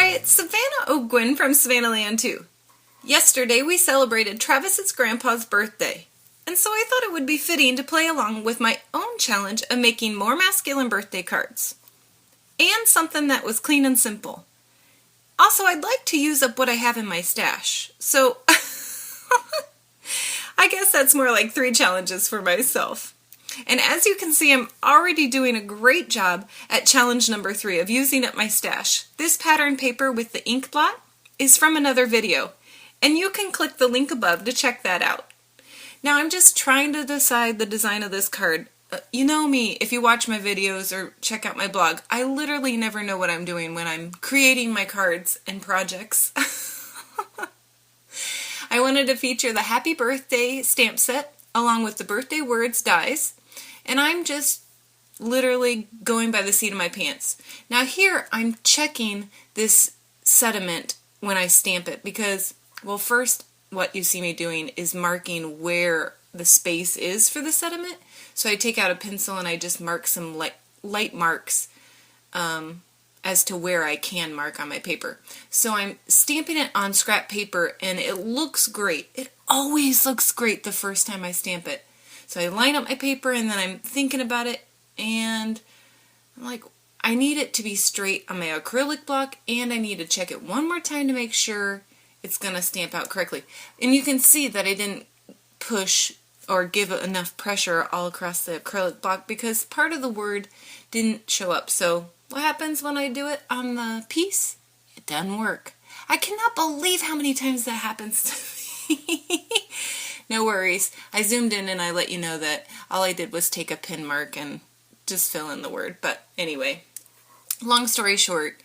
Hi, it's Savannah O'Gwyn from Savannahland 2. Yesterday we celebrated Travis's grandpa's birthday, and so I thought it would be fitting to play along with my own challenge of making more masculine birthday cards. And something that was clean and simple. Also, I'd like to use up what I have in my stash, so I guess that's more like 3 challenges for myself. And as you can see, I'm already doing a great job at challenge number 3 of using up my stash. This pattern paper with the ink blot is from another video, and you can click the link above to check that out. Now I'm just trying to decide the design of this card. You know me, if you watch my videos or check out my blog, I literally never know what I'm doing when I'm creating my cards and projects. I wanted to feature the Happy Birthday stamp set along with the birthday words dies. And I'm just literally going by the seat of my pants. Now here I'm checking this sediment when I stamp it because, well, first what you see me doing is marking where the space is for the sediment. So I take out a pencil and I just mark some light marks as to where I can mark on my paper. So I'm stamping it on scrap paper and it looks great. It always looks great the first time I stamp it. So I line up my paper and then I'm thinking about it and I'm like, I need it to be straight on my acrylic block and I need to check it one more time to make sure it's going to stamp out correctly. And you can see that I didn't push or give enough pressure all across the acrylic block because part of the word didn't show up. So what happens when I do it on the piece? It doesn't work. I cannot believe how many times that happens to me. No worries. I zoomed in and I let you know that all I did was take a pen mark and just fill in the word. But anyway, long story short,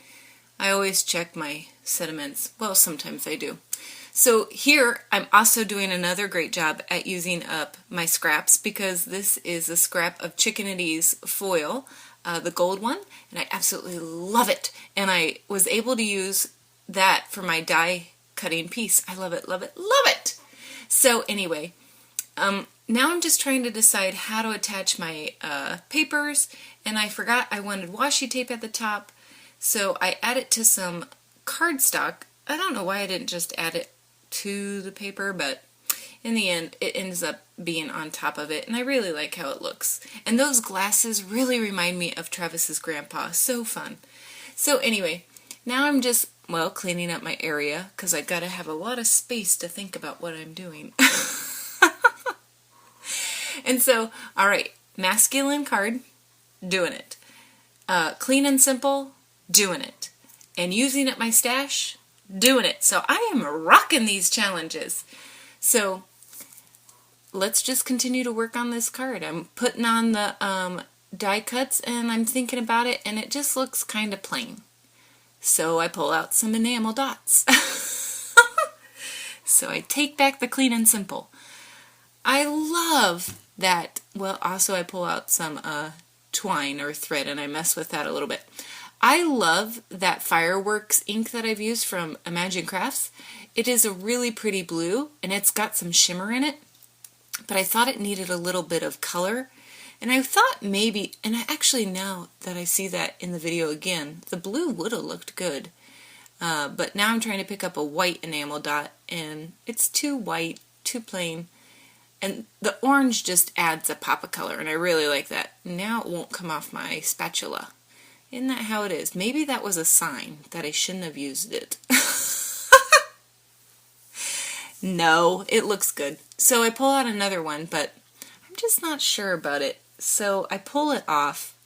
I always check my sediments. Well, sometimes I do. So here I'm also doing another great job at using up my scraps because this is a scrap of Chicken N Ease foil, the gold one, and I absolutely love it. And I was able to use that for my die cutting piece. I love it, love it, love it! So anyway, now I'm just trying to decide how to attach my papers, and I forgot I wanted washi tape at the top, so I added to some cardstock. I don't know why I didn't just add it to the paper, but in the end it ends up being on top of it, and I really like how it looks. And those glasses really remind me of Travis's grandpa. So fun. So anyway, now I'm just cleaning up my area because I gotta have a lot of space to think about what I'm doing. And so, alright, masculine card, doing it. Clean and simple, doing it. And using up my stash, doing it. So I am rocking these challenges. So let's just continue to work on this card. I'm putting on the die cuts and I'm thinking about it and it just looks kind of plain. So I pull out some enamel dots. So I take back the clean and simple. I love that. Well, also I pull out some twine or thread and I mess with that a little bit. I love that fireworks ink that I've used from Imagine Crafts. It is a really pretty blue and it's got some shimmer in it, but I thought it needed a little bit of color. And I thought maybe, and I actually now that I see that in the video again, the blue would have looked good. But now I'm trying to pick up a white enamel dot, and it's too white, too plain. And the orange just adds a pop of color, and I really like that. Now it won't come off my spatula. Isn't that how it is? Maybe that was a sign that I shouldn't have used it. No, it looks good. So I pull out another one, but I'm just not sure about it. So I pull it off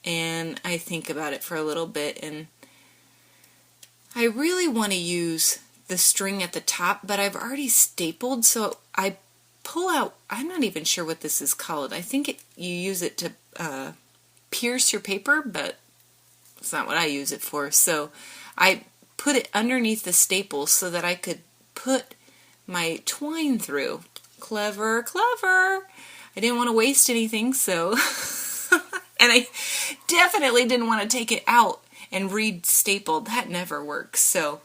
and I think about it for a little bit, and I really want to use the string at the top, but I've already stapled, so I pull out, I'm not even sure what this is called. I think you use it to pierce your paper, but it's not what I use it for. So I put it underneath the staple so that I could put my twine through. Clever, clever! I didn't want to waste anything, so... And I definitely didn't want to take it out and re-staple. That never works. So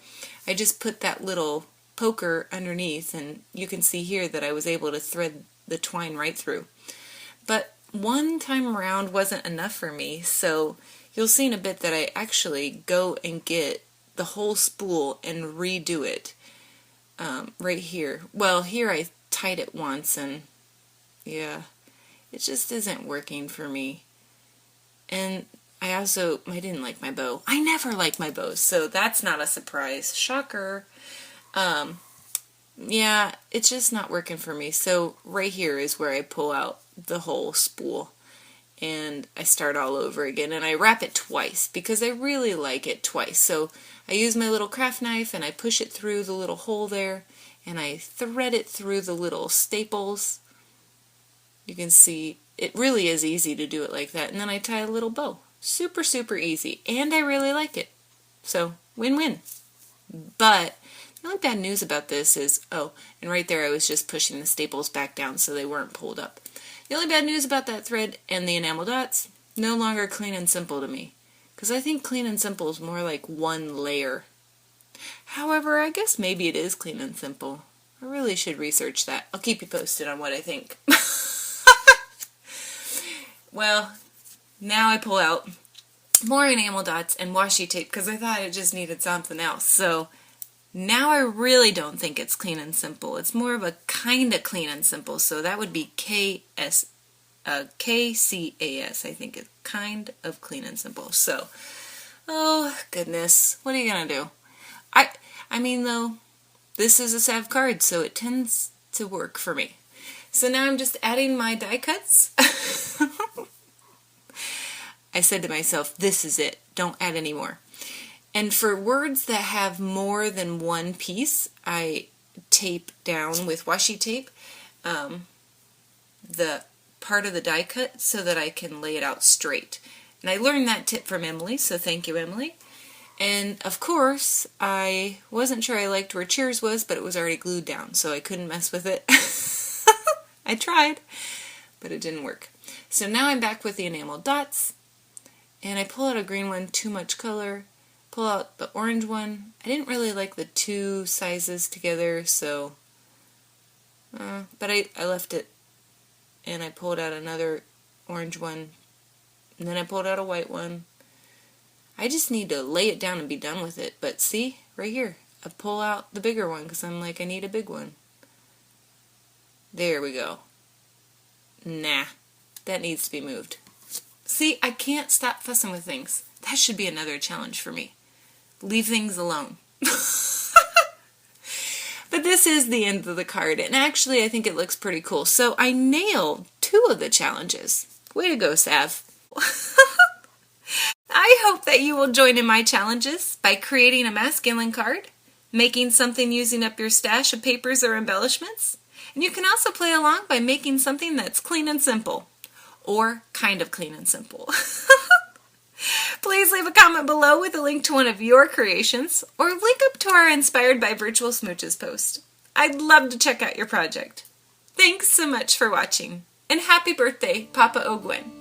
I just put that little poker underneath, and you can see here that I was able to thread the twine right through. But one time around wasn't enough for me, so you'll see in a bit that I actually go and get the whole spool and redo it right here. Well, here I tied it once, and yeah, it just isn't working for me. And I didn't like my bow. I never like my bows, so that's not a surprise. Shocker. Yeah, it's just not working for me. So right here is where I pull out the whole spool and I start all over again, and I wrap it twice because I really like it twice. So I use my little craft knife and I push it through the little hole there and I thread it through the little staples. You can see it really is easy to do it like that, and then I tie a little bow. Super, super easy, and I really like it. So win-win. But the only bad news about this is, oh, and right there I was just pushing the staples back down so they weren't pulled up. The only bad news about that thread and the enamel dots, no longer clean and simple to me. Because I think clean and simple is more like one layer. However, I guess maybe it is clean and simple. I really should research that. I'll keep you posted on what I think. Well, now I pull out more enamel dots and washi tape because I thought it just needed something else. So now I really don't think it's clean and simple. It's more of a kind of clean and simple. So that would be KCAS, I think. It's kind of clean and simple. So, oh goodness, what are you going to do? I mean though, this is a Sav card, so it tends to work for me. So now I'm just adding my die cuts. I said to myself, this is it. Don't add any more. And for words that have more than one piece, I tape down with washi tape the part of the die cut so that I can lay it out straight. And I learned that tip from Emily, so thank you, Emily. And of course, I wasn't sure I liked where cheers was, but it was already glued down, so I couldn't mess with it. I tried, but it didn't work. So now I'm back with the enamel dots, and I pull out a green one, too much color, pull out the orange one. I didn't really like the two sizes together, so, but I left it, and I pulled out another orange one, and then I pulled out a white one. I just need to lay it down and be done with it, but see, right here, I pull out the bigger one because I'm like, I need a big one. There we go. Nah, that needs to be moved. See, I can't stop fussing with things. That should be another challenge for me. Leave things alone. But this is the end of the card, and actually I think it looks pretty cool. So I nailed 2 of the challenges. Way to go, Sav. I hope that you will join in my challenges by creating a masculine card, making something using up your stash of papers or embellishments, and you can also play along by making something that's clean and simple, or kind of clean and simple. Please leave a comment below with a link to one of your creations, or link up to our Inspired by Virtual Smooches post. I'd love to check out your project. Thanks so much for watching, and happy birthday, Papa Ogwen.